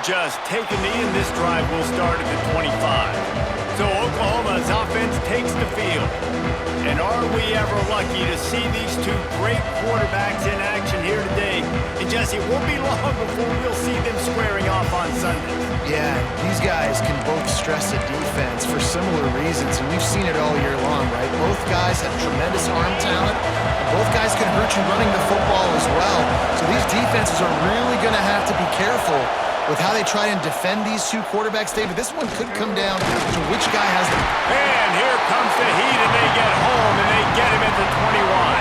just take a knee, and this drive will start at the 25. So Oklahoma's offense takes the field. And are we ever lucky to see these two great quarterbacks in action here today? And Jesse, it won't be long before we'll see them squaring off on Sunday. Yeah, these guys can both stress a defense for similar reasons, and we've seen it all year long, right? Both guys have tremendous arm talent, and both guys can hurt you running the football as well. So these defenses are really going to have to be careful with how they try and defend these two quarterbacks, David. This one could come down to which guy has them. And here comes the heat, and they get home, and they get him at the 21.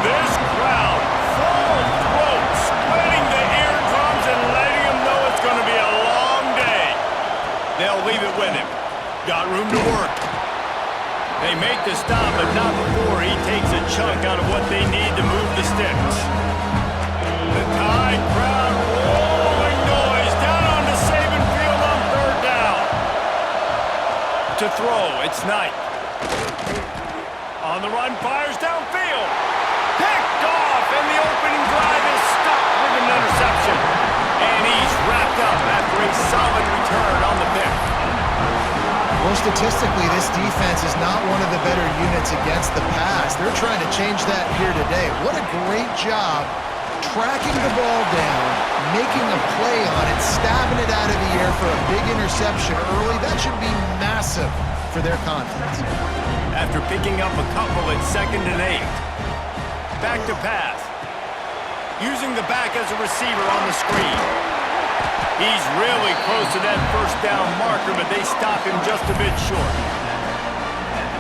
This crowd, full throat, splitting the eardrums and letting him know it's going to be a long day. They'll leave it with him. Got room to work. They make the stop, but not before he takes a chunk out of what they need to move the sticks. The Tide crowd rolling noise down on the Saban field on third down. To throw, it's Knight. On the run, fires downfield. Picked off, and the opening drive is stopped with an interception. And he's wrapped up after a solid return on the pick. Well, statistically, this defense is not one of the better units against the pass. They're trying to change that here today. What a great job tracking the ball down, making a play on it, stabbing it out of the air for a big interception early. That should be massive for their confidence. After picking up a couple at 2nd and 8. Back to pass. Using the back as a receiver on the screen. He's really close to that first down marker, but they stop him just a bit short.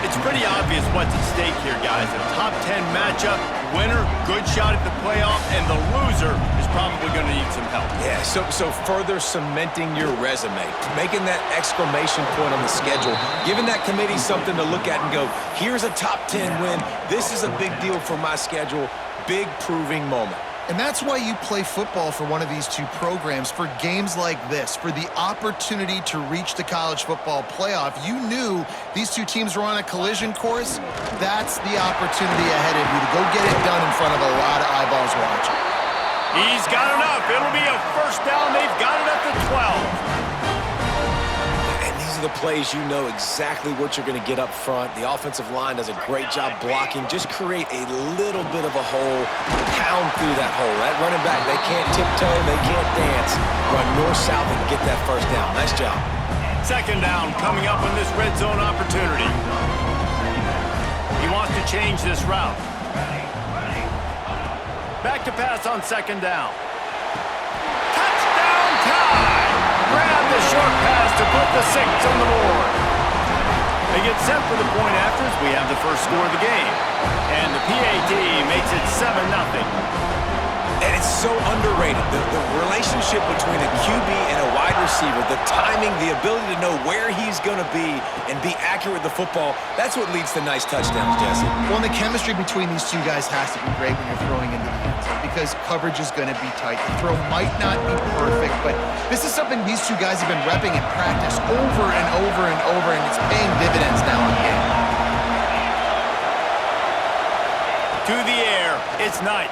It's pretty obvious what's at stake here, guys. A top 10 matchup, winner, good shot at the playoff, and the loser is probably going to need some help. Yeah, so further cementing your resume, making that exclamation point on the schedule, giving that committee something to look at and go, here's a top 10 win. This is a big deal for my schedule. Big proving moment. And that's why you play football for one of these two programs, for games like this, for the opportunity to reach the college football playoff. You knew these two teams were on a collision course. That's the opportunity ahead of you to go get it done in front of a lot of eyeballs watching. He's got enough. It'll be a first down. They've got it at the 12. The plays, you know exactly what you're going to get up front. The offensive line does a great job blocking. Just create a little bit of a hole, pound through that hole. That running back, they can't tiptoe, they can't dance. Run north-south and get that first down. Nice job. 2nd down coming up on this red zone opportunity. He wants to change this route. Back to pass on 2nd down. Touchdown Tide! Grab the short pass to put the 6 on the board. They get set for the point afters. We have the first score of the game. And the PAT makes it 7-0. And it's so underrated. The relationship between a QB and a wide receiver, the timing, the ability to know where he's going to be and be accurate with the football, that's what leads to nice touchdowns, Jesse. Well, and the chemistry between these two guys has to be great when you're throwing into the end zone because coverage is going to be tight. The throw might not be perfect, but this is something these two guys have been repping in practice over and over and over, and it's paying dividends now in game. To the air, it's Knight.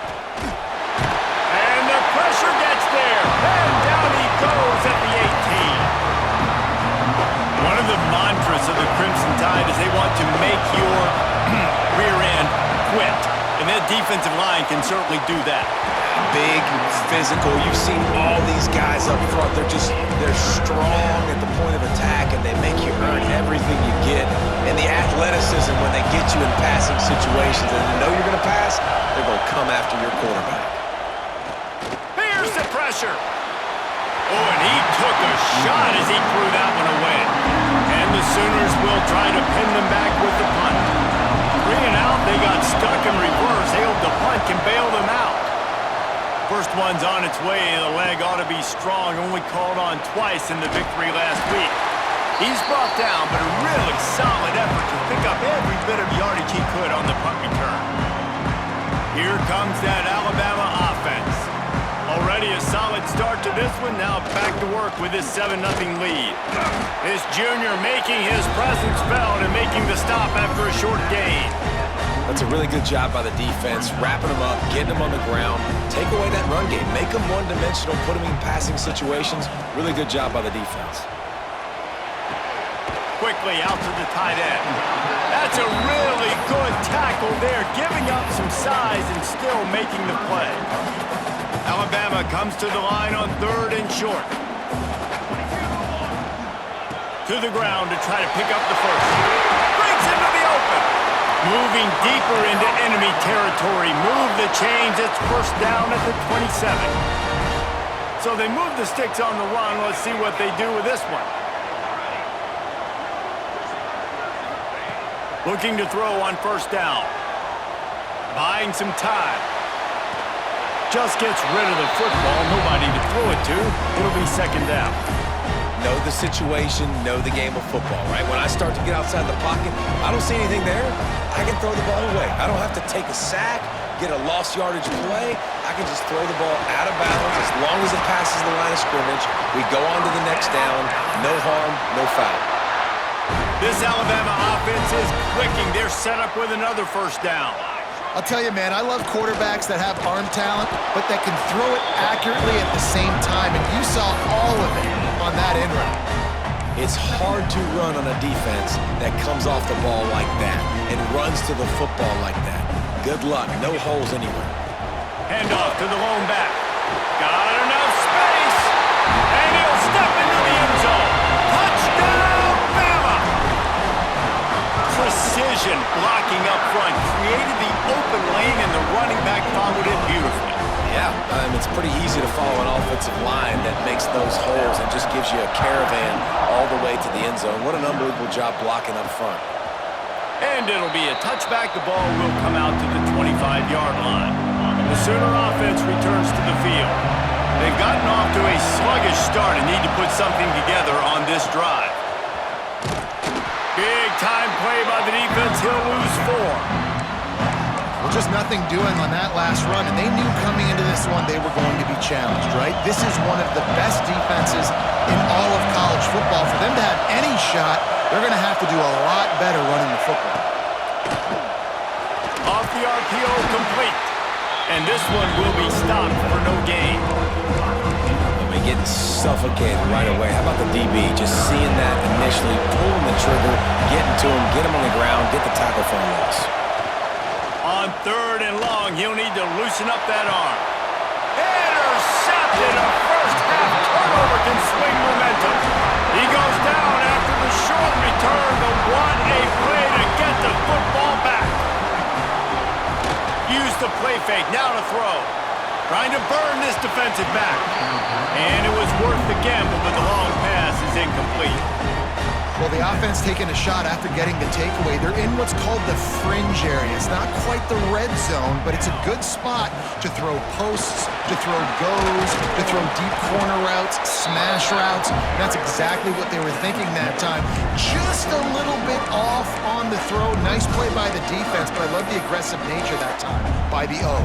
And the pressure gets there. And down he goes at the 18. One of the mantras of the Crimson Tide is they want to make your rear end quit. And that defensive line can certainly do that. Big, physical. You've seen all these guys up front. They're strong at the point of attack, and they make you earn everything you get. And the athleticism when they get you in passing situations and you know you're going to pass, they're going to come after your quarterback. Here's the pressure. Oh, and he took a shot as he threw that one away. And the Sooners will try to pin them back with the punt. 3 and out, they got stuck in reverse. They hope the punt can bail them out. First one's on its way. The leg ought to be strong. Only called on twice in the victory last week. He's brought down, but a really solid effort to pick up every bit of yardage he could on the punt return. Here comes that Alabama offense. Already a solid start to this one. Now back to work with this 7-0 lead. This junior making his presence felt and making the stop after a short gain. That's a really good job by the defense, wrapping them up, getting them on the ground, take away that run game, make them one-dimensional, put them in passing situations. Really good job by the defense. Quickly out to the tight end. That's a really good tackle there, giving up some size and still making the play. Alabama comes to the line on 3rd and short. To the ground to try to pick up the first. Breaks into the open. Moving deeper into enemy territory. Move the chains. It's first down at the 27. So they move the sticks on the run. Let's see what they do with this one. Looking to throw on first down. Buying some time. Just gets rid of the football. Nobody to throw it to. It'll be second down. Know the situation, know the game of football, right? When I start to get outside the pocket, I don't see anything there, I can throw the ball away. I don't have to take a sack, get a lost yardage play. I can just throw the ball out of bounds as long as it passes the line of scrimmage. We go on to the next down. No harm, no foul. This Alabama offense is clicking. They're set up with another first down. I'll tell you, man, I love quarterbacks that have arm talent, but that can throw it accurately at the same time, and you saw all of it on that in route. It's hard to run on a defense that comes off the ball like that and runs to the football like that. Good luck. No holes anywhere. Handoff to the lone back. Got enough space, and he'll step into the end zone. Touchdown, Bama! Precision blocking up front created the open lane, and the running back followed it beautifully. Yeah, it's pretty easy to follow an offensive line that makes those holes and just gives you a caravan all the way to the end zone. What an unbelievable job blocking up front. And it'll be a touchback. The ball will come out to the 25-yard line. The Sooner offense returns to the field. They've gotten off to a sluggish start and need to put something together on this drive. Big time play by the defense. He'll lose 4. Well, just nothing doing on that last run, and they knew coming into this one they were going to be challenged, right? This is one of the best defenses in all of college football. For them to have any shot, they're going to have to do a lot better running the football. Off the RPO, complete. And this one will be stopped for no gain. Getting suffocated right away. How about the DB? Just seeing that initially, pulling the trigger, getting to him, get him on the ground, get the tackle for a loss. On 3rd and long, he'll need to loosen up that arm. Intercepted. A first-half turnover can swing momentum. He goes down after the short return, but what a play to get the football back. Use the play fake, now to throw. Trying to burn this defensive back. And it was worth the gamble, but the long pass is incomplete. Well, the offense taking a shot after getting the takeaway. They're in what's called the fringe area. It's not quite the red zone, but it's a good spot to throw posts, to throw goes, to throw deep corner routes, smash routes. And that's exactly what they were thinking that time. Just a little bit off on the throw. Nice play by the defense, but I love the aggressive nature that time by the O.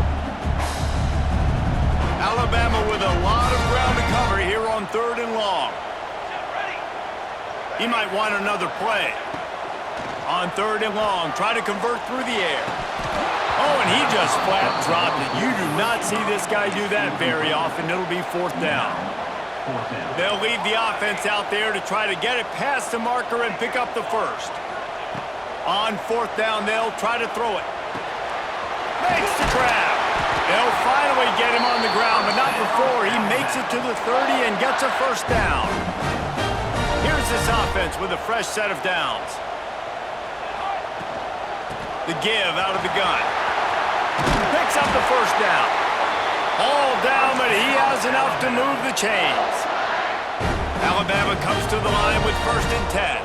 Alabama with a lot of ground to cover here on 3rd and long. He might want another play. On 3rd and long, try to convert through the air. Oh, and he just flat dropped it. You do not see this guy do that very often. It'll be 4th down. They'll leave the offense out there to try to get it past the marker and pick up the first. On 4th down, they'll try to throw it. Makes the grab. They'll finally get him on the ground, but not before he makes it to the 30 and gets a first down. Here's this offense with a fresh set of downs. The give out of the gun. Picks up the first down. All down, but he has enough to move the chains. Alabama comes to the line with 1st and 10.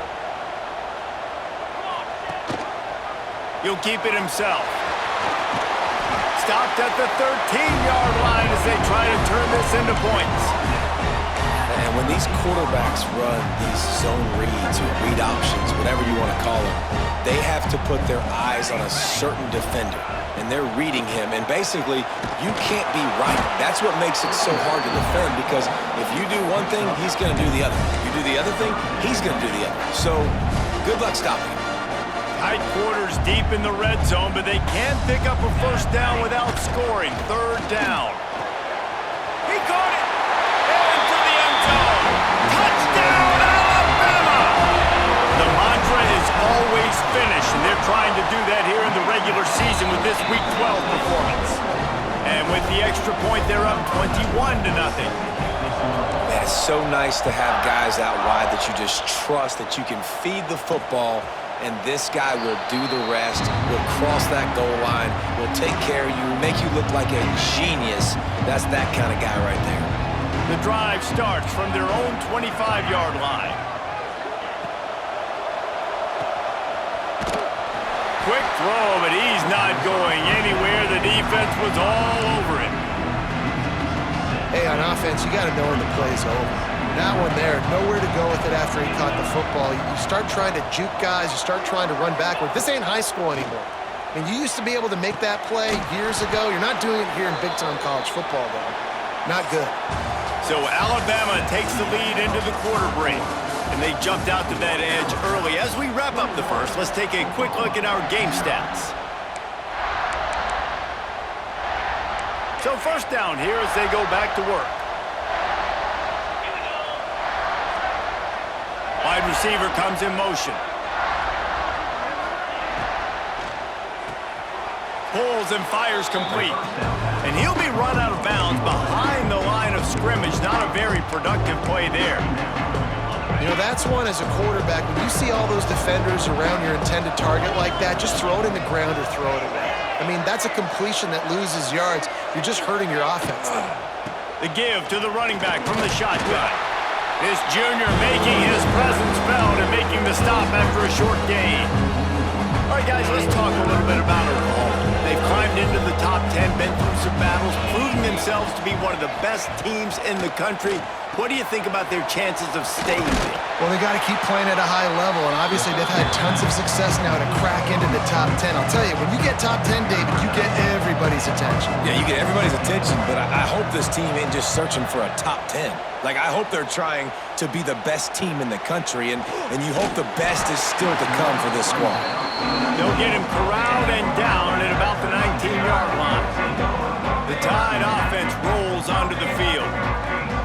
He'll keep it himself. Stopped at the 13-yard line as they try to turn this into points. And when these quarterbacks run these zone reads or read options, whatever you want to call them, they have to put their eyes on a certain defender. And they're reading him. And basically, you can't be right. That's what makes it so hard to defend, because if you do one thing, he's going to do the other. You do the other thing, he's going to do the other. So good luck stopping him. Tight quarters deep in the red zone, but they can pick up a first down without scoring. Third down. He caught it! Into the end zone! Touchdown, Alabama! The mantra is always finish, and they're trying to do that here in the regular season with this Week 12 performance. And with the extra point, they're up 21-0. Man, it's so nice to have guys out wide that you just trust that you can feed the football, and this guy will do the rest, will cross that goal line, will take care of you, make you look like a genius. That's that kind of guy right there. The drive starts from their own 25-yard line. Quick throw, but he's not going anywhere. The defense was all over it. Hey, on offense, you got to know when the play's over. That one there, nowhere to go with it after he caught the football. You start trying to juke guys. You start trying to run backward. This ain't high school anymore. I mean, you used to be able to make that play years ago. You're not doing it here in big-time college football, though. Not good. So Alabama takes the lead into the quarter break, and they jumped out to that edge early. As we wrap up the first, let's take a quick look at our game stats. So first down here as they go back to work. Wide receiver comes in motion. Pulls and fires complete. And he'll be run out of bounds behind the line of scrimmage. Not a very productive play there. You know, that's one as a quarterback. When you see all those defenders around your intended target like that, just throw it in the ground or throw it away. I mean, that's a completion that loses yards. You're just hurting your offense. The give to the running back from the shotgun. This junior making his presence felt and making the stop after a short gain. All right, guys, let's talk a little bit about Oklahoma. They've climbed into the top 10, been through some battles, proving themselves to be one of the best teams in the country. What do you think about their chances of staying there? Well, they got to keep playing at a high level, and obviously they've had tons of success now to crack into the top 10. I'll tell you, when you get top 10, David, you get everybody's attention. Yeah, you get everybody's attention, but I hope this team ain't just searching for a top 10. Like, I hope they're trying to be the best team in the country, and you hope the best is still to come for this squad. They'll get him corralled and down at about the 19-yard line. The Tide offense rolls onto the field.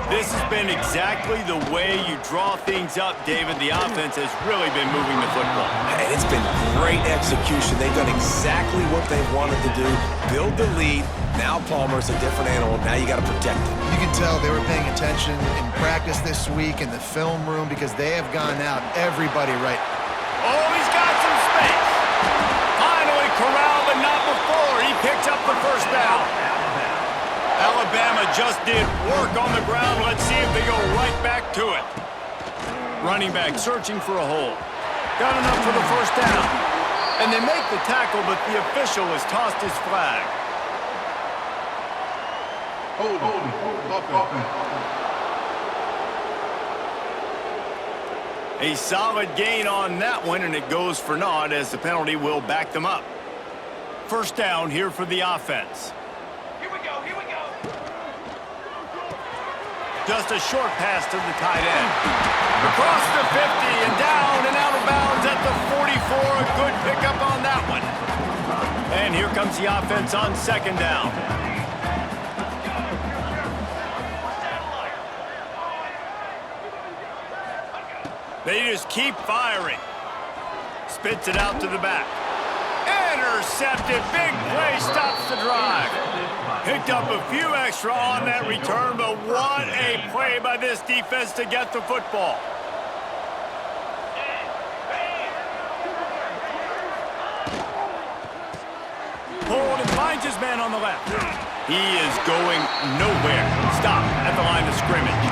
This has been exactly the way you draw things up, David. The offense has really been moving the football. And it's been great execution. They've done exactly what they wanted to do. Build the lead. Now Palmer's a different animal. Now you got to protect him. You can tell they were paying attention in practice this week in the film room because they have gone out everybody right. Oh, he's got some space. Finally corralled, but not before. He picks up the first down. Alabama just did work on the ground. Let's see if they go right back to it. Running back searching for a hole. Got enough for the first down. And they make the tackle, but the official has tossed his flag. A solid gain on that one, and it goes for naught as the penalty will back them up. First down here for the offense. Just a short pass to the tight end. Across the 50 and down and out of bounds at the 44. A good pickup on that one. And here comes the offense on second down. They just keep firing. Spits it out to the back. Intercepted. Big play stops the drive. Picked up a few extra on that return, but what a play by this defense to get the football. Hold and finds his man on the left. He is going nowhere. Stop at the line of scrimmage.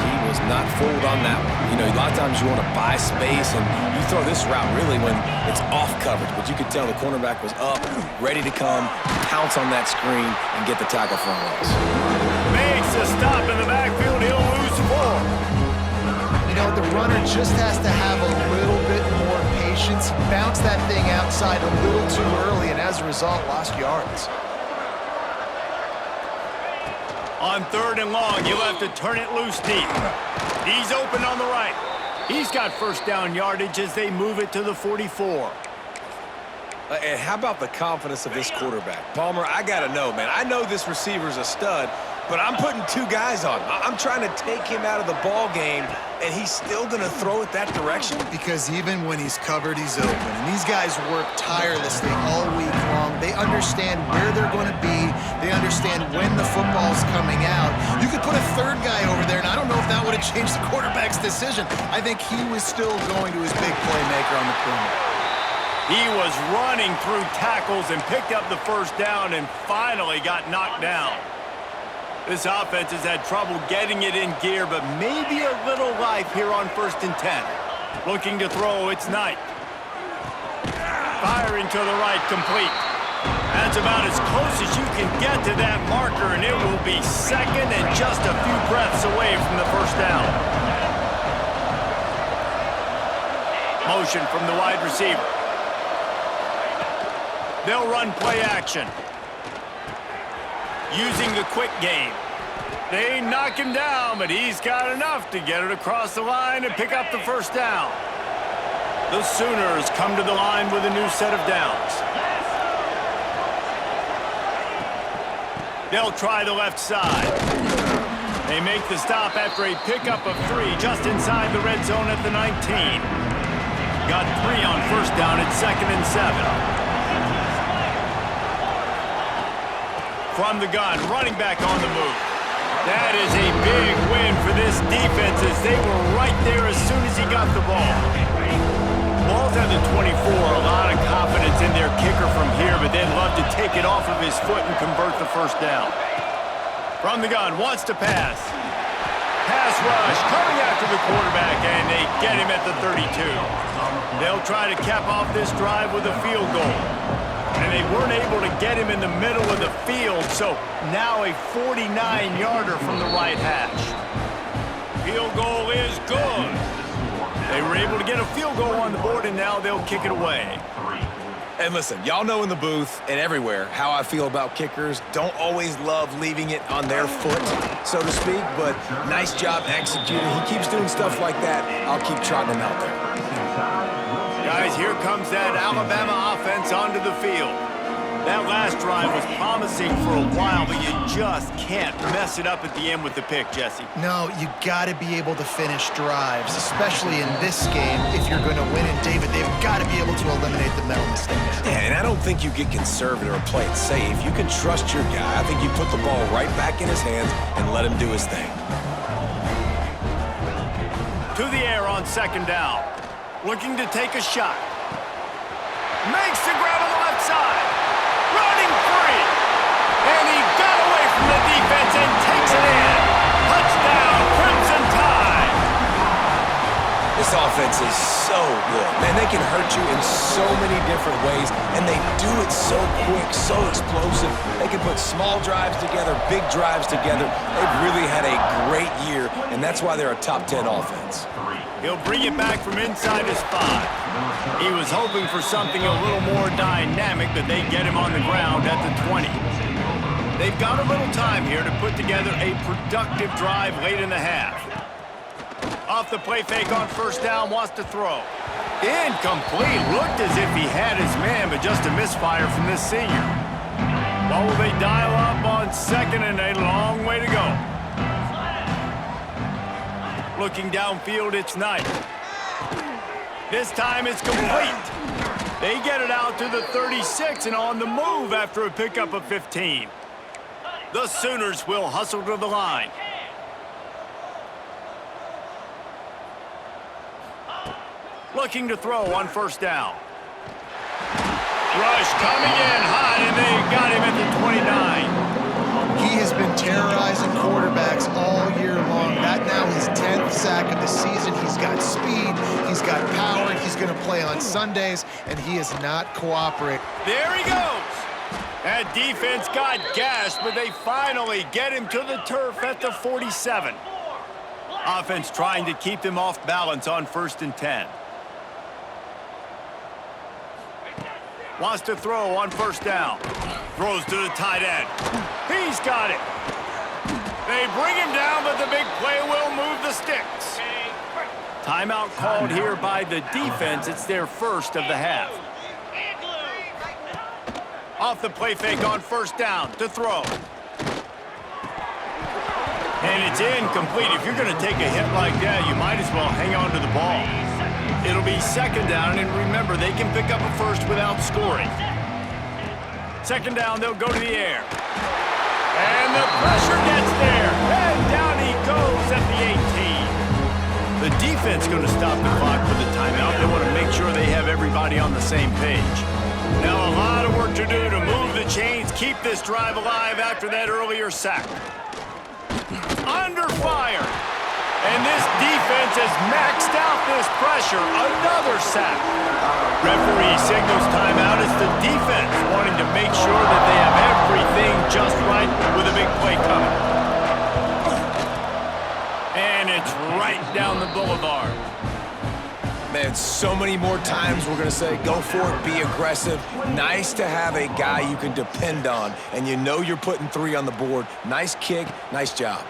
He was not fooled on that one. You know, a lot of times you want to buy space, and you throw this route really when it's off coverage. But you could tell the cornerback was up, ready to come, pounce on that screen, and get the tackle for us. Makes a stop in the backfield. He'll lose 4. You know, the runner just has to have a little bit more patience. Bounce that thing outside a little too early, and as a result, lost yards. On third and long, you'll have to turn it loose deep. He's open on the right. He's got first down yardage as they move it to the 44. And how about the confidence of this quarterback? Palmer, I got to know, man. I know this receiver's a stud, but I'm putting two guys on him. I'm trying to take him out of the ball game, and he's still going to throw it that direction? Because even when he's covered, he's open. And these guys work tirelessly all week long. They understand where they're going to be. They understand when the football's coming out. You could put a third guy over there, and I don't know if that would have changed the quarterback's decision. I think he was still going to his big playmaker on the perimeter. He was running through tackles and picked up the first down and finally got knocked down. This offense has had trouble getting it in gear, but maybe a little life here on 1st and 10. Looking to throw, it's Knight. Firing to the right, complete. That's about as close as you can get to that marker, and it will be second and just a few breaths away from the first down. Motion from the wide receiver. They'll run play action. Using the quick game. They knock him down, but he's got enough to get it across the line and pick up the first down. The Sooners come to the line with a new set of downs. They'll try the left side. They make the stop after a pickup of 3 just inside the red zone at the 19. Got 3 on first down at 2nd and 7. From the gun, running back on the move. That is a big win for this defense as they were right there as soon as he got the ball. Ball's at the 24, a lot of confidence in their kicker from here, but they'd love to take it off of his foot and convert the first down. From the gun, wants to pass. Pass rush, coming after the quarterback, and they get him at the 32. They'll try to cap off this drive with a field goal. And they weren't able to get him in the middle of the field, so now a 49-yarder from the right hash. Field goal is good. They were able to get a field goal on the board, and now they'll kick it away. And listen, y'all know in the booth and everywhere how I feel about kickers. Don't always love leaving it on their foot, so to speak, but nice job executing. He keeps doing stuff like that. I'll keep trotting him out there. Guys, here comes that Alabama offense onto the field. That last drive was promising for a while, but you just can't mess it up at the end with the pick, Jesse. No, you got to be able to finish drives, especially in this game. If you're going to win it, David, they've got to be able to eliminate the mental mistakes. Yeah, and I don't think you get conservative or play it safe. You can trust your guy. I think you put the ball right back in his hands and let him do his thing. To the air on 2nd down. Looking to take a shot. Makes the grab on the left side. Running free. And he got away from the defense and takes it in. Touchdown, Crimson Tide. This offense is so good. Man, they can hurt you in so many different ways, and they do it so quick, so explosive. They can put small drives together, big drives together. They've really had a great year, and that's why they're a top 10 offense. He'll bring it back from inside his 5. He was hoping for something a little more dynamic, but they get him on the ground at the 20. They've got a little time here to put together a productive drive late in the half. Off the play fake on first down, wants to throw. Incomplete. Looked as if he had his man, but just a misfire from this senior. Well, will they dial up on 2nd and a long way to go? Looking downfield, it's Knight. This time it's complete. They get it out to the 36 and on the move after a pickup of 15. The Sooners will hustle to the line. Looking to throw on first down. Rush coming in hot, and they got him at the 29. He has been terrorizing quarterbacks all year long. That now his 10th sack of the season. He's got speed, he's got power, he's going to play on Sundays, and he is not cooperating. There he goes. That defense got gashed, but they finally get him to the turf at the 47. Offense trying to keep them off balance on 1st and 10. Wants to throw on first down. Throws to the tight end. He's got it. They bring him down, but the big play will move the sticks. Timeout called here by the defense. It's their first of the half. Off the play fake on first down to throw. And it's incomplete. If you're going to take a hit like that, you might as well hang on to the ball. It'll be second down, and remember, they can pick up a first without scoring. Second down, they'll go to the air. And the pressure gets there. And down he goes at the 18. The defense going to stop the clock with a timeout. They want to make sure they have everybody on the same page. Now a lot of work to do to move the chains, keep this drive alive after that earlier sack. Under fire. And this defense has maxed out this pressure. Another sack. Referee signals timeout. It's the defense wanting to make sure that they have everything just right with a big play coming. And it's right down the boulevard. Man, so many more times we're going to say, go for it, be aggressive. Nice to have a guy you can depend on, and you know you're putting 3 on the board. Nice kick, nice job.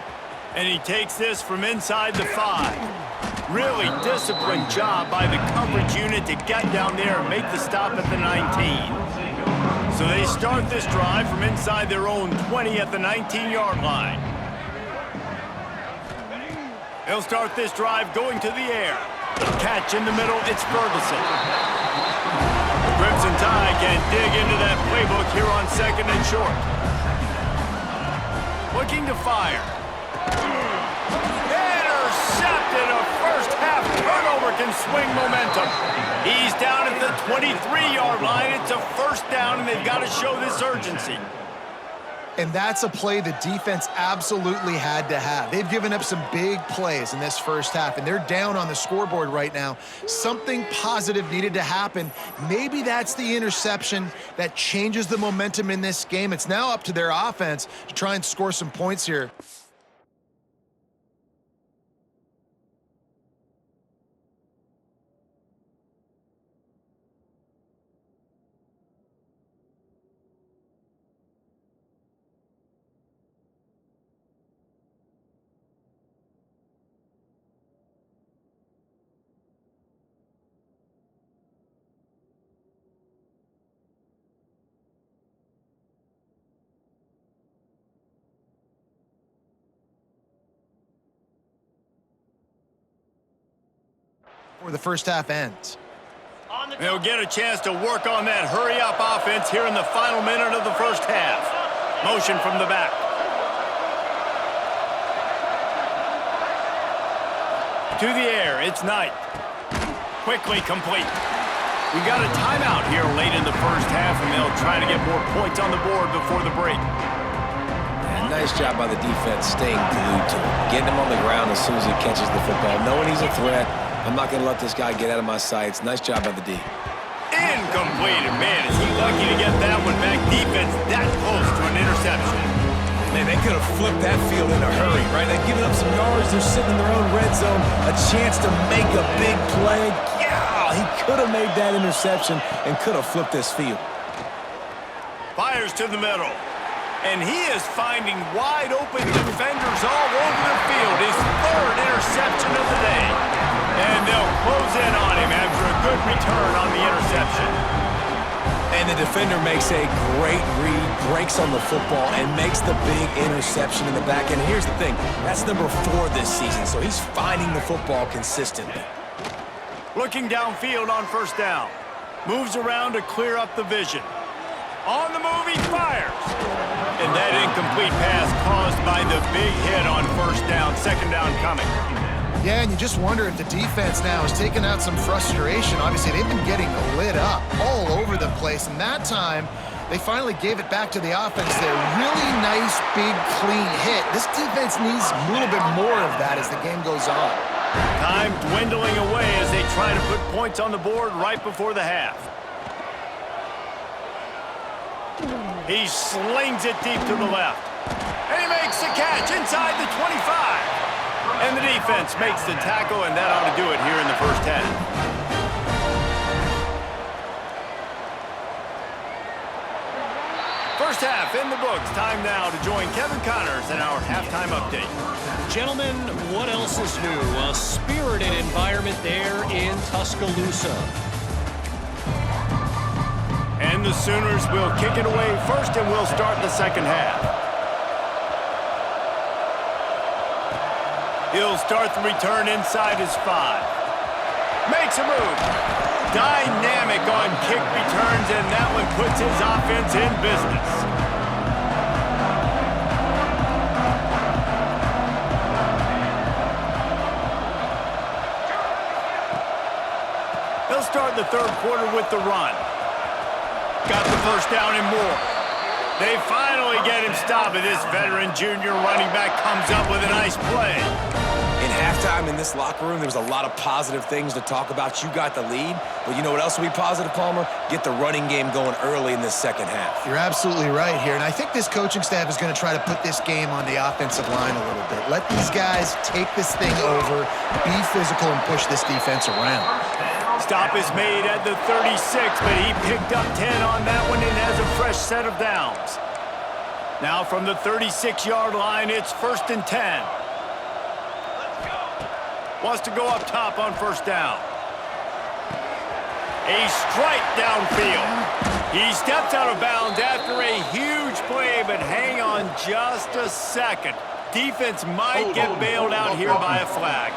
And he takes this from inside the 5. Really disciplined job by the coverage unit to get down there and make the stop at the 19. So they start this drive from inside their own 20 at the 19-yard line. They'll start this drive going to the air. Catch in the middle, it's Ferguson. The Crimson Tide can dig into that playbook here on second and short. Looking to fire. Intercepted. A first half turnover can swing momentum. He's down at the 23-yard line. It's a first down, and they've got to show this urgency. And that's a play the defense absolutely had to have. They've given up some big plays in this first half, and they're down on the scoreboard right now. Something positive needed to happen. Maybe that's the interception that changes the momentum in this game. It's now up to their offense to try and score some points here. Where the first half ends. They'll get a chance to work on that hurry-up offense here in the final minute of the first half. Motion from the back. To the air, it's Knight. Quickly complete. We got a timeout here late in the first half, and they'll try to get more points on the board before the break. Nice job by the defense staying glued to him, getting him on the ground as soon as he catches the football, knowing he's a threat. I'm not going to let this guy get out of my sights. Nice job by the D. Incomplete. And man, is he lucky to get that one back. Defense that close to an interception. Man, they could have flipped that field in a hurry, right? They've given up some yards. They're sitting in their own red zone. A chance to make a big play. Yeah, he could have made that interception and could have flipped this field. Fires to the middle. And he is finding wide open defenders all over the field. His third interception of the day. And they'll close in on him after a good return on the interception. And the defender makes a great read, breaks on the football, and makes the big interception in the back. And here's the thing, that's number 4 this season, so he's finding the football consistently. Looking downfield on first down. Moves around to clear up the vision. On the move, he fires. And that incomplete pass caused by the big hit on first down, second down coming. Yeah, and you just wonder if the defense now is taking out some frustration. Obviously, they've been getting lit up all over the place, and that time, they finally gave it back to the offense there. Really nice, big, clean hit. This defense needs a little bit more of that as the game goes on. Time dwindling away as they try to put points on the board right before the half. He slings it deep to the left. And he makes the catch inside the 25. And the defense makes the tackle, and that ought to do it here in the first half. First half in the books. Time now to join Kevin Connors in our halftime update. Gentlemen, what else is new? A spirited environment there in Tuscaloosa. And the Sooners will kick it away first, and we'll start the second half. He'll start the return inside his 5. Makes a move. Dynamic on kick returns, and that one puts his offense in business. They'll start the third quarter with the run. Got the first down and more. They finally get him stopped, and this veteran junior running back comes up with a nice play. In halftime in this locker room, there was a lot of positive things to talk about. You got the lead, but you know what else will be positive, Palmer? Get the running game going early in this second half. You're absolutely right here, and I think this coaching staff is going to try to put this game on the offensive line a little bit. Let these guys take this thing over, be physical, and push this defense around. Stop is made at the 36, but he picked up 10 on that one and has a fresh set of downs. Now from the 36-yard line, it's 1st and 10. Wants to go up top on first down. A strike downfield. He steps out of bounds after a huge play, but hang on just a second. Defense might get bailed out here by a flag.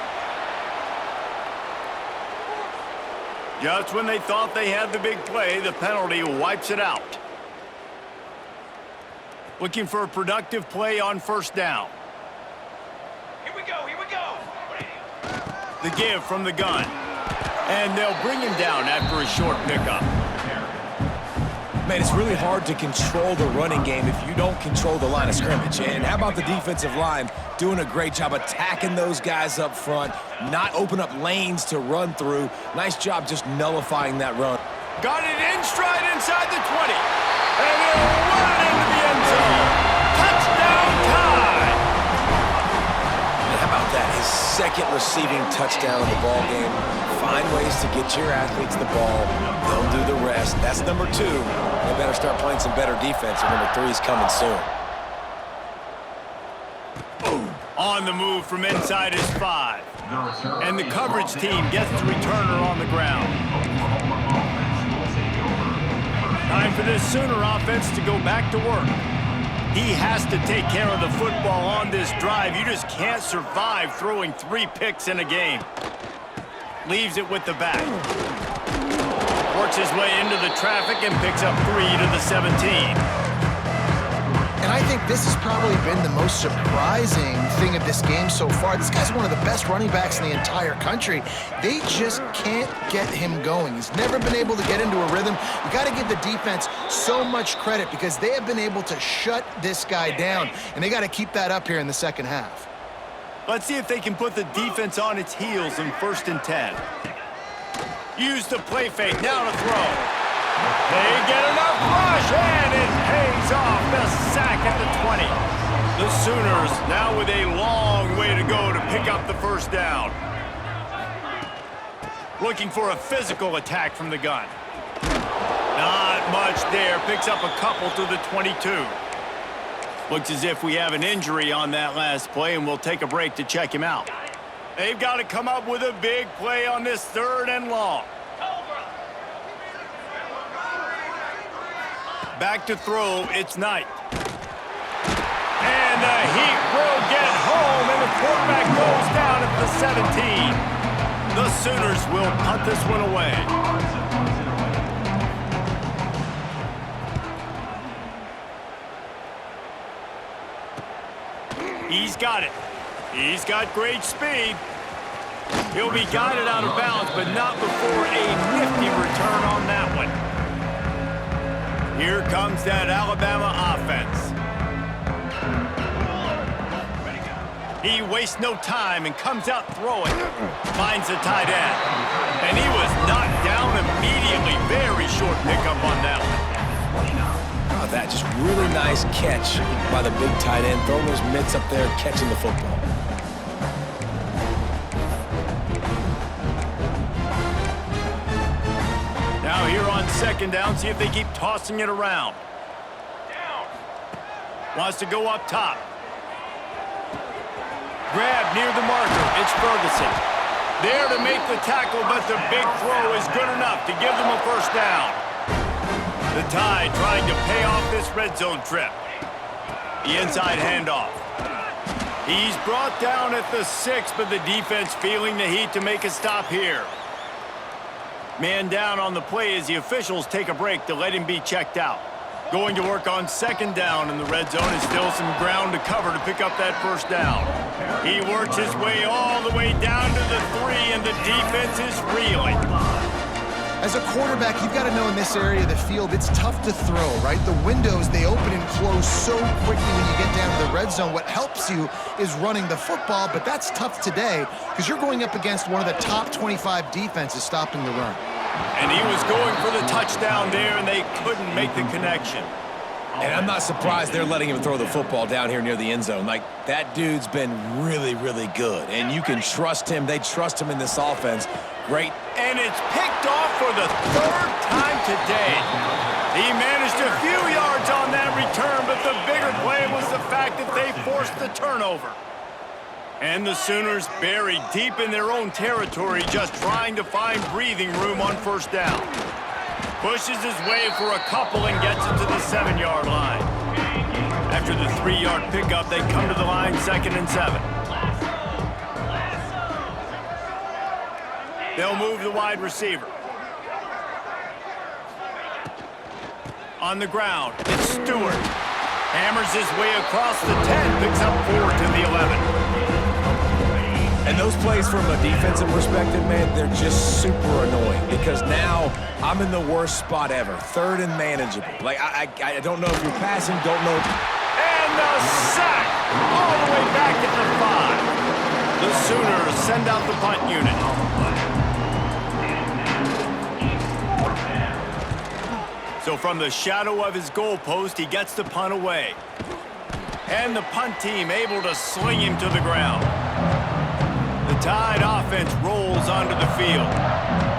Just when they thought they had the big play, the penalty wipes it out. Looking for a productive play on first down. Here we go, here we go. The give from the gun. And they'll bring him down after a short pickup. Man, it's really hard to control the running game if you don't control the line of scrimmage. And how about the defensive line doing a great job attacking those guys up front, not open up lanes to run through. Nice job just nullifying that run. Got it in stride inside the 20. And he'll run it into the end zone. Touchdown time! And how about that? His second receiving touchdown of the ball game. Find ways to get your athletes the ball. They'll do the rest. That's number 2. They better start playing some better defense, and number 3 is coming soon. On the move from inside his 5. And the coverage team gets the returner on the ground. Time for this Sooner offense to go back to work. He has to take care of the football on this drive. You just can't survive throwing 3 picks in a game. Leaves it with the back. Works his way into the traffic and picks up 3 to the 17. And I think this has probably been the most surprising thing of this game so far. This guy's one of the best running backs in the entire country. They just can't get him going. He's never been able to get into a rhythm. You got to give the defense so much credit because they have been able to shut this guy down, and they got to keep that up here in the second half. Let's see if they can put the defense on its heels in 1st and 10. Use the play fake, now to throw. They get enough rush, and it pays off. The sack at the 20. The Sooners now with a long way to go to pick up the first down. Looking for a physical attack from the gun. Not much there. Picks up a couple to the 22. Looks as if we have an injury on that last play, and we'll take a break to check him out. They've got to come up with a big play on this 3rd and long. Back to throw, it's Knight. And the Heat will get home, and the quarterback goes down at the 17. The Sooners will punt this one away. He's got it. He's got great speed. He'll be guided out of bounds, but not before a nifty return on that one. Here comes that Alabama offense. He wastes no time and comes out throwing. Finds the tight end. And he was knocked down immediately. Very short pickup on that one. Oh, that just really nice catch by the big tight end. Throwing those mitts up there, catching the football. Now here on 2nd down, see if they keep tossing it around. Wants to go up top. Grab near the marker. It's Ferguson. There to make the tackle, but the big throw is good enough to give them a first down. The Tide trying to pay off this red zone trip. The inside handoff. He's brought down at the 6, but the defense feeling the heat to make a stop here. Man down on the play as the officials take a break to let him be checked out. Going to work on second down in the red zone is still some ground to cover to pick up that first down. He works his way all the way down to the 3, and the defense is reeling. As a quarterback, you've got to know in this area of the field, it's tough to throw, right? The windows, they open and close so quickly when you get down to the red zone. What helps you is running the football, but that's tough today because you're going up against one of the top 25 defenses stopping the run. And he was going for the touchdown there, and they couldn't make the connection. And I'm not surprised they're letting him throw the football down here near the end zone. Like, that dude's been really, really good. And you can trust him. They trust him in this offense. Great. And it's picked off for the 3rd time today. He managed a few yards on that return, but the bigger play was the fact that they forced the turnover. And the Sooners buried deep in their own territory, just trying to find breathing room on first down. Pushes his way for a couple and gets it to the 7-yard line. After the 3-yard pickup, they come to the line 2nd and 7. They'll move the wide receiver. On the ground, it's Stewart. Hammers his way across the 10, picks up 4 to the 11. And those plays from a defensive perspective, man, they're just super annoying because now I'm in the worst spot ever. 3rd and manageable. Like, I don't know if you're passing, don't know. And the sack all the way back at the 5. The Sooners send out the punt unit. So from the shadow of his goalpost, he gets the punt away. And the punt team able to sling him to the ground. The Tide offense rolls onto the field.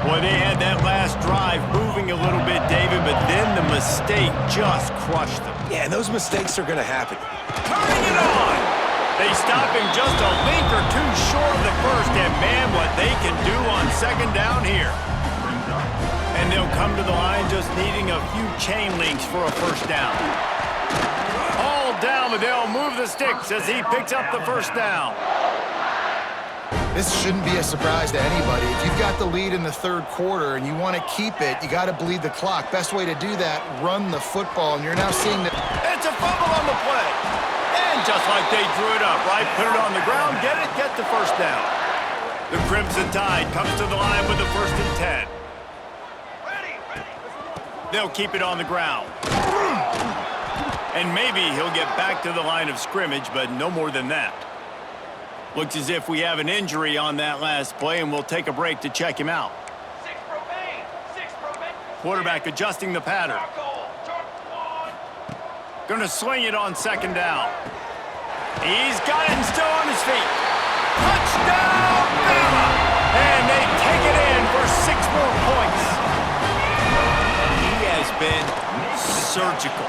Boy, they had that last drive moving a little bit, David, but then the mistake just crushed them. Yeah, and those mistakes are going to happen. Turning it on! They stop him just a link or two short of the first, and man, what they can do on second down here. And they'll come to the line just needing a few chain links for a first down. All down, but they'll move the sticks as he picks up the first down. This shouldn't be a surprise to anybody. If you've got the lead in the 3rd quarter and you want to keep it, you got to bleed the clock. Best way to do that, run the football, and you're now seeing that. It's a fumble on the play. And just like they drew it up, right? Put it on the ground, get the first down. The Crimson Tide comes to the line with the 1st and 10. They'll keep it on the ground. And maybe he'll get back to the line of scrimmage, but no more than that. Looks as if we have an injury on that last play, and we'll take a break to check him out. Quarterback adjusting the pattern. Gonna swing it on second down. He's got it and still on his feet. Touchdown, BAMA! And they take it in for 6 more points. He has been surgical.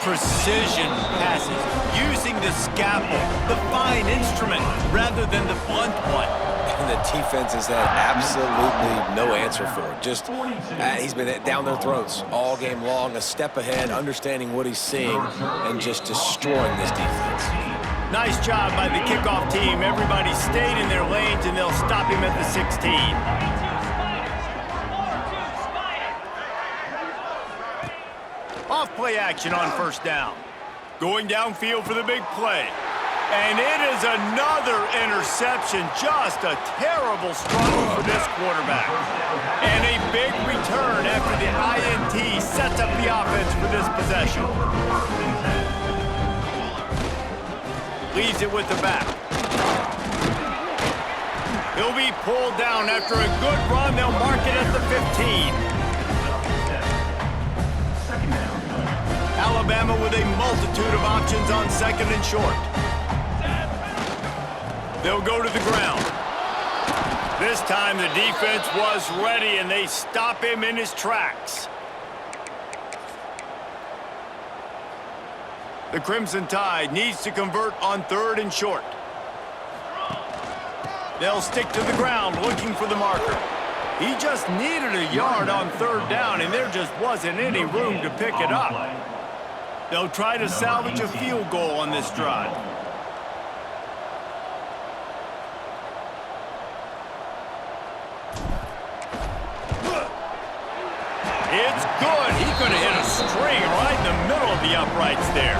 Precision passes, using the scalpel, the fine instrument, rather than the blunt one. And the defense has had absolutely no answer for it. Just, he's been down their throats all game long, a step ahead, understanding what he's seeing, and just destroying this defense. Nice job by the kickoff team. Everybody stayed in their lanes, and they'll stop him at the 16. Off-play action on first down. Going downfield for the big play. And it is another interception. Just a terrible struggle for this quarterback. And a big return after the INT sets up the offense for this possession. Leaves it with the back. He'll be pulled down after a good run. They'll mark it at the 15. Alabama with a multitude of options on second and short. They'll go to the ground. This time the defense was ready, and they stop him in his tracks. The Crimson Tide needs to convert on 3rd and short. They'll stick to the ground looking for the marker. He just needed a yard on 3rd down, and there just wasn't any room to pick it up. They'll try to salvage a field goal on this drive. It's good. He could have hit a string right in the middle of the uprights there.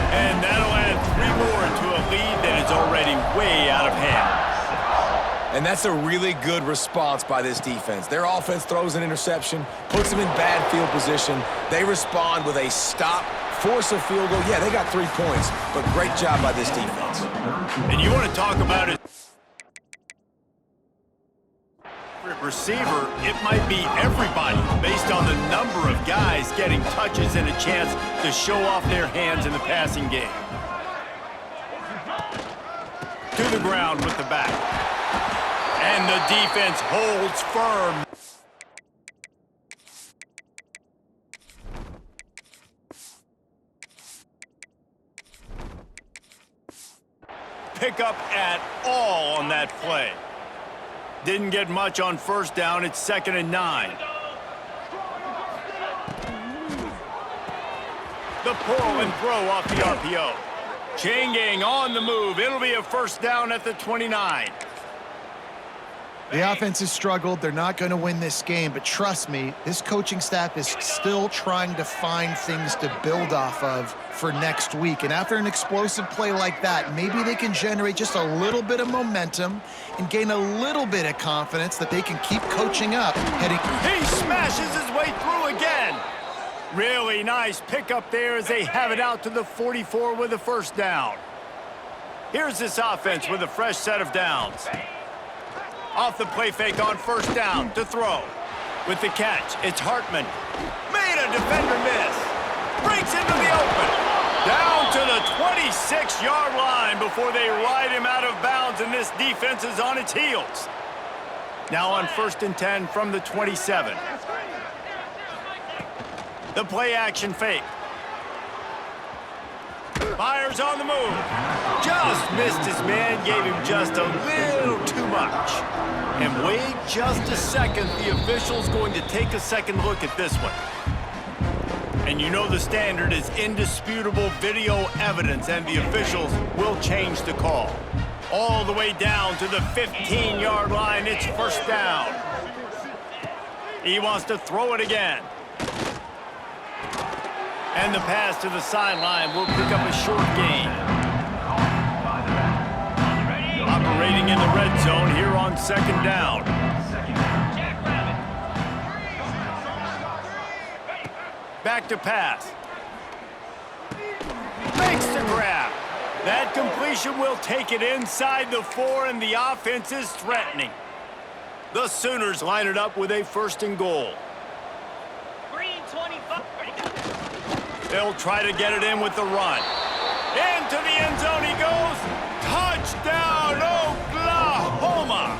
And that'll add 3 more to a lead that is already way out of hand. And that's a really good response by this defense. Their offense throws an interception, puts them in bad field position. They respond with a stop, force a field goal. Yeah, they got 3 points, but great job by this defense. And you want to talk about it. Receiver, it might be everybody based on the number of guys getting touches and a chance to show off their hands in the passing game. To the ground with the back. And the defense holds firm. Pick up at all on that play. Didn't get much on 1st down. It's 2nd and 9. The pull and throw off the RPO. Chain gang on the move. It'll be a 1st down at the 29. The offense has struggled. They're not going to win this game, but trust me, this coaching staff is still trying to find things to build off of for next week. And after an explosive play like that, maybe they can generate just a little bit of momentum and gain a little bit of confidence that they can keep coaching up. He smashes his way through again. Really nice pickup there as they have it out to the 44 with a 1st down. Here's this offense with a fresh set of downs. Off the play fake on 1st down to throw. With the catch, it's Hartman. Made a defender miss. Breaks into the open. Down to the 26-yard line before they ride him out of bounds, and this defense is on its heels. Now on 1st and 10 from the 27. The play action fake. Fires on the move. Just missed his man, gave him just a little too much. And wait just a second, the official's going to take a second look at this one. And you know the standard is indisputable video evidence, and the officials will change the call. All the way down to the 15-yard line, it's 1st down. He wants to throw it again. And the pass to the sideline will pick up a short gain. Operating in the red zone here on 2nd down. Back to pass. Makes the grab. That completion will take it inside the 4, and the offense is threatening. The Sooners line it up with a 1st and goal. They'll try to get it in with the run. Into the end zone he goes. Touchdown, Oklahoma!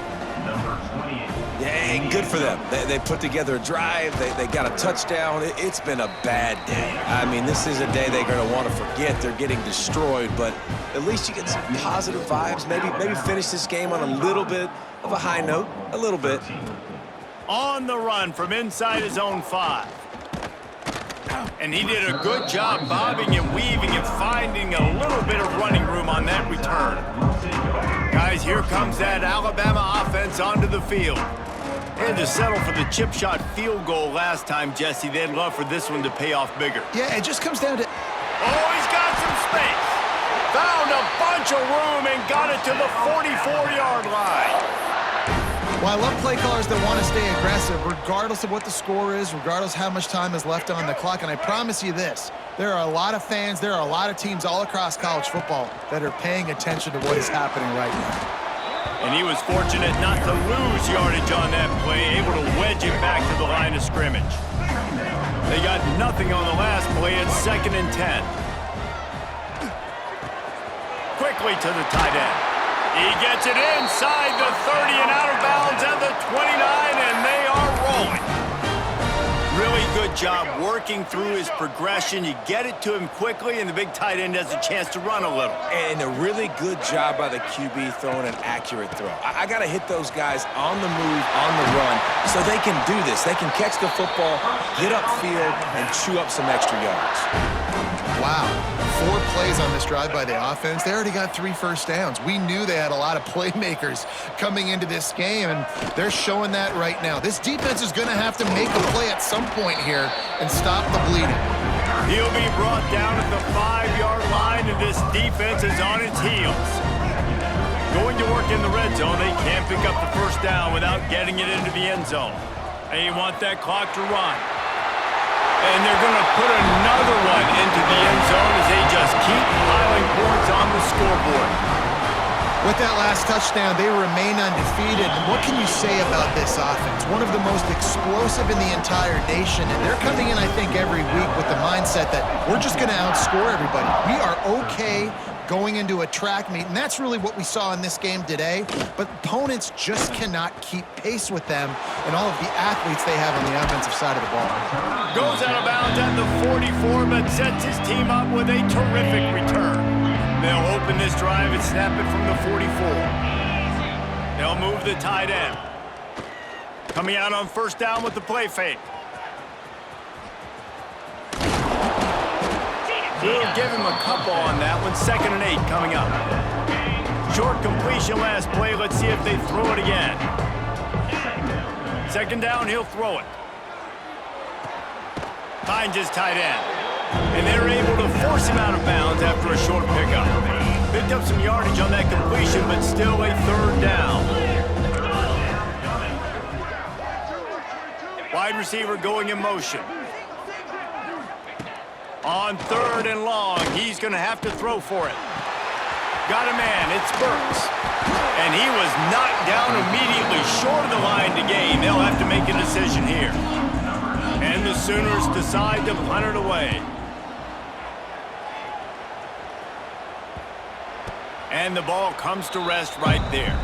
Yeah, good for them. They put together a drive. They got a touchdown. It's been a bad day. I mean, this is a day they're going to want to forget. They're getting destroyed, but at least you get some positive vibes. Maybe finish this game on a little bit of a high note. A little bit. On the run from inside his own 5. And he did a good job bobbing and weaving and finding a little bit of running room on that return. Guys, here comes that Alabama offense onto the field. And to settle for the chip shot field goal last time, Jesse, they'd love for this one to pay off bigger. Yeah, it just comes down to... Oh, he's got some space. Found a bunch of room and got it to the 44-yard line. Well, I love play callers that want to stay aggressive, regardless of what the score is, regardless how much time is left on the clock. And I promise you this, there are a lot of fans, there are a lot of teams all across college football that are paying attention to what is happening right now. And he was fortunate not to lose yardage on that play, able to wedge it back to the line of scrimmage. They got nothing on the last play. It's 2nd and 10. Quickly to the tight end. He gets it inside the 30 and out of bounds at the 29, and they are rolling. Really Really good job working through his progression. You get it to him quickly, and the big tight end has a chance to run a little. And a really good job by the QB throwing an accurate throw. I got to hit those guys on the move, on the run, so they can do this. They can catch the football, get upfield, and chew up some extra yards. Wow. 4 plays on this drive by the offense. They already got 3 first downs. We knew they had a lot of playmakers coming into this game, and they're showing that right now. This defense is going to have to make a play at some point here and stop the bleeding. He'll be brought down at the 5-yard line, and this defense is on its heels. Going to work in the red zone, they can't pick up the first down without getting it into the end zone. They want that clock to run. And they're going to put another one into the end zone as they just keep piling points on the scoreboard. With that last touchdown, they remain undefeated. And what can you say about this offense? One of the most explosive in the entire nation. And they're coming in, I think, every week with the mindset that we're just going to outscore everybody. We are okay going into a track meet, and that's really what we saw in this game today. But opponents just cannot keep pace with them and all of the athletes they have on the offensive side of the ball. Goes out of bounds at the 44, but sets his team up with a terrific return. They'll open this drive and snap it from the 44. They'll move the tight end. Coming out on first down with the play fake. We'll give him a couple on that one. 2nd and 8 coming up. Short completion last play. Let's see if they throw it again. 2nd down, he'll throw it. Finds his tight end. And they're able to force him out of bounds after a short pickup. Picked up some yardage on that completion, but still a 3rd down. Wide receiver going in motion. On 3rd and long, he's going to have to throw for it. Got a man, it's Burks. And he was knocked down immediately short of the line to gain. They'll have to make a decision here. And the Sooners decide to punt it away. And the ball comes to rest right there.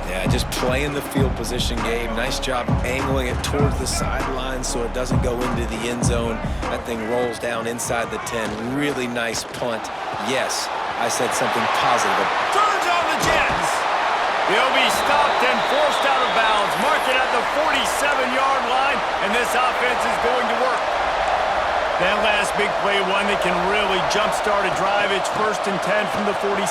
Yeah, just playing the field position game. Nice job angling it towards the sideline so it doesn't go into the end zone. That thing rolls down inside the 10. Really nice punt. Yes, I said something positive. Turns on the Jets. They'll be stopped and forced out of bounds. Mark it at the 47-yard line, and this offense is going to work. That last big play, one that can really jumpstart a drive. It's 1st and 10 from the 47.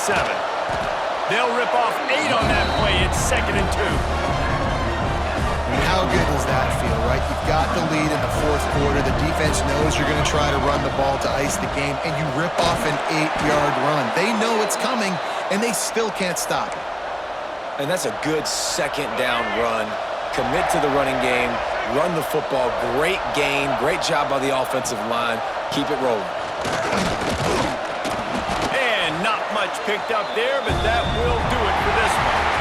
They'll rip off 8 on that play. It's 2nd and 2. And how good does that feel, right? You've got the lead in the 4th quarter. The defense knows you're going to try to run the ball to ice the game, and you rip off an 8-yard run. They know it's coming, and they still can't stop it. And that's a good 2nd down run. Commit to the running game. Run the football. Great gain. Great job by the offensive line. Keep it rolling. Not much picked up there, but that will do it for this one.